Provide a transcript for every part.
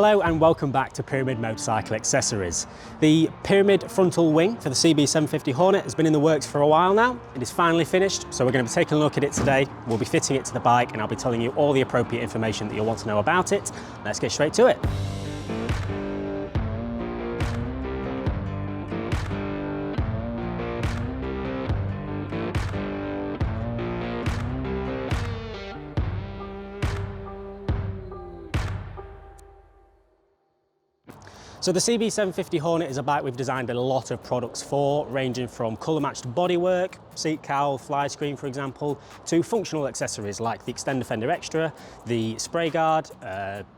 Hello and welcome back to Pyramid Motorcycle Accessories. The Pyramid frontal wing for the CB750 Hornet has been in the works for a while now. It is finally finished, so we're going to be taking a look at it today. We'll be fitting it to the bike and I'll be telling you all the appropriate information that you'll want to know about it. Let's get straight to it. So the CB750 Hornet is a bike we've designed a lot of products for, ranging from colour-matched bodywork, seat cowl, fly screen for example, to functional accessories like the Extender Fender Extra, the spray guard,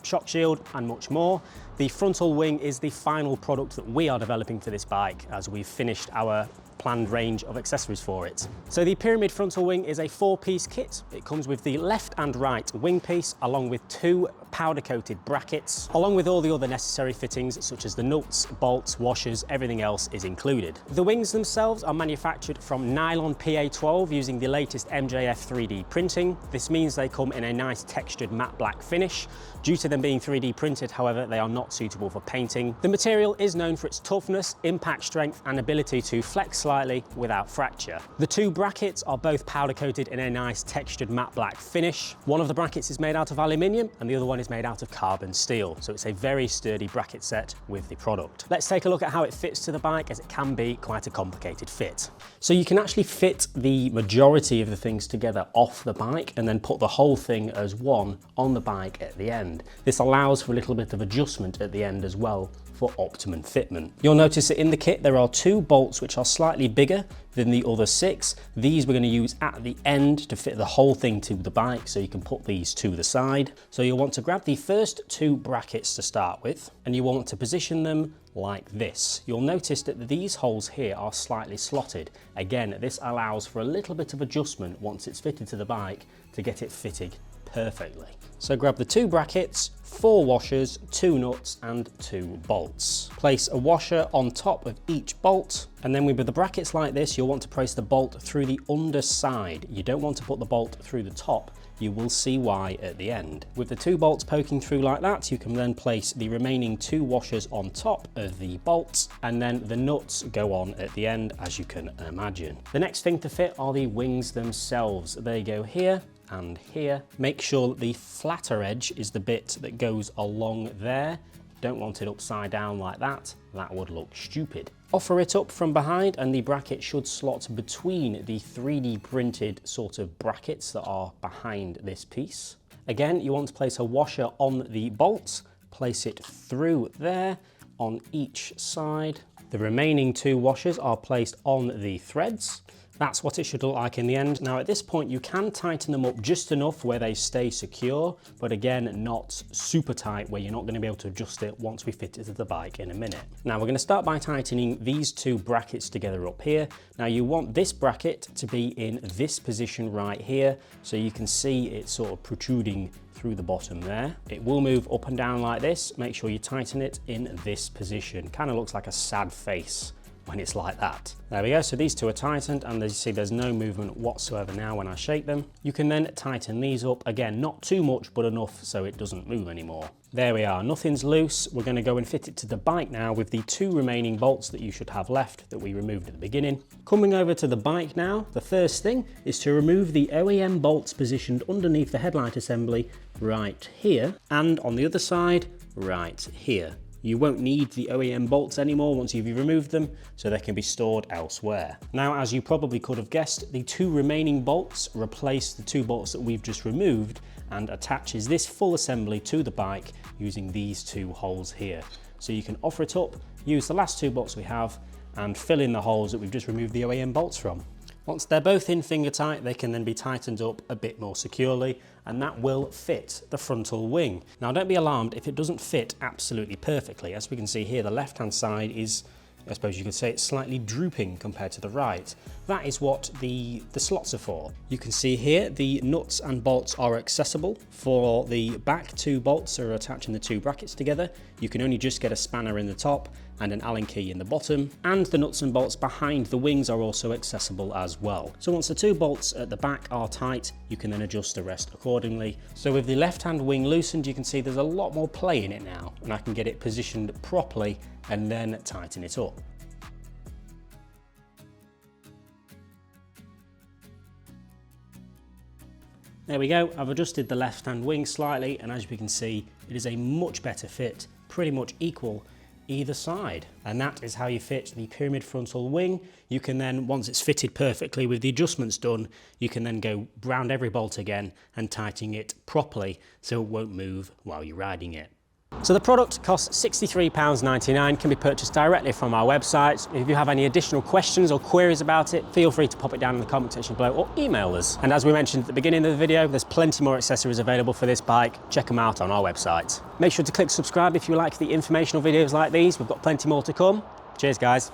shock shield and much more. The frontal wing is the final product that we are developing for this bike as we've finished our planned range of accessories for it. So the Pyramid frontal wing is a 4-piece kit. It comes with the left and right wing piece along with 2 powder-coated brackets, along with all the other necessary fittings such as the nuts, bolts, washers, everything else is included. The wings themselves are manufactured from nylon PA12 using the latest MJF 3D printing. This means they come in a nice textured matte black finish. Due to them being 3D printed, however, they are not suitable for painting. The material is known for its toughness, impact strength and ability to flex slightly without fracture. The 2 brackets are both powder coated in a nice textured matte black finish. One of the brackets is made out of aluminium and the other one is made out of carbon steel. So it's a very sturdy bracket set with the product. Let's take a look at how it fits to the bike, as it can be quite a complicated fit. So you can actually fit the majority of the things together off the bike and then put the whole thing as one on the bike at the end. This allows for a little bit of adjustment at the end as well for optimum fitment. You'll notice that in the kit there are 2 bolts which are slightly bigger than the other 6. These we're going to use at the end to fit the whole thing to the bike, so you can put these to the side. So you'll want to grab the first 2 brackets to start with and you want to position them like this. You'll notice that these holes here are slightly slotted. Again, this allows for a little bit of adjustment once it's fitted to the bike to get it fitted perfectly. So grab the 2 brackets, 4 washers, 2 nuts and 2 bolts. Place a washer on top of each bolt, and then with the brackets like this you'll want to place the bolt through the underside. You don't want to put the bolt through the top. You will see why at the end. With the 2 bolts poking through like that, you can then place the remaining 2 washers on top of the bolts, and then the nuts go on at the end, as you can imagine. The next thing to fit are the wings themselves. They go here and here. Make sure that the flatter edge is the bit that goes along there. Don't want it upside down like that. That would look stupid. Offer it up from behind and the bracket should slot between the 3D printed sort of brackets that are behind this piece. Again, you want to place a washer on the bolts, place it through there on each side. The remaining 2 washers are placed on the threads. That's what it should look like in the end. Now at this point you can tighten them up just enough where they stay secure, but again not super tight where you're not going to be able to adjust it once we fit it to the bike in a minute. Now we're going to start by tightening these 2 brackets together up here. Now you want this bracket to be in this position right here, so you can see it sort of protruding through the bottom there. It will move up and down like this. Make sure you tighten it in this position. Kind of looks like a sad face when it's like that. There we go, so these 2 are tightened and as you see there's no movement whatsoever now when I shake them. You can then tighten these up, again not too much but enough so it doesn't move anymore. There we are, nothing's loose. We're going to go and fit it to the bike now with the 2 remaining bolts that you should have left that we removed at the beginning. Coming over to the bike now, the first thing is to remove the OEM bolts positioned underneath the headlight assembly right here, and on the other side right here. You won't need the OEM bolts anymore once you've removed them, so they can be stored elsewhere. Now, as you probably could have guessed, the 2 remaining bolts replace the 2 bolts that we've just removed and attaches this full assembly to the bike using these 2 holes here. So you can offer it up, use the last 2 bolts we have and fill in the holes that we've just removed the OEM bolts from. Once they're both in finger tight, they can then be tightened up a bit more securely, and that will fit the frontal wing. Now don't be alarmed if it doesn't fit absolutely perfectly. As we can see here, the left hand side is I suppose you could say it's slightly drooping compared to the right. That is what the slots are for. You can see here the nuts and bolts are accessible. For the back, 2 bolts are attaching the 2 brackets together. You can only just get a spanner in the top and an Allen key in the bottom, and the nuts and bolts behind the wings are also accessible as well. So once the 2 bolts at the back are tight, you can then adjust the rest accordingly. So with the left-hand wing loosened, you can see there's a lot more play in it now, and I can get it positioned properly and then tighten it up. There we go, I've adjusted the left-hand wing slightly, and as we can see, it is a much better fit, pretty much equal either side. And that is how you fit the pyramid frontal wing. You can then, once it's fitted perfectly with the adjustments done, you can then go round every bolt again and tighten it properly so it won't move while you're riding it. So the product costs £63.99, can be purchased directly from our website. If you have any additional questions or queries about it, feel free to pop it down in the comment section below or email us. And as we mentioned at the beginning of the video, there's plenty more accessories available for this bike. Check them out on our website. Make sure to click subscribe if you like the informational videos like these. We've got plenty more to come. Cheers guys.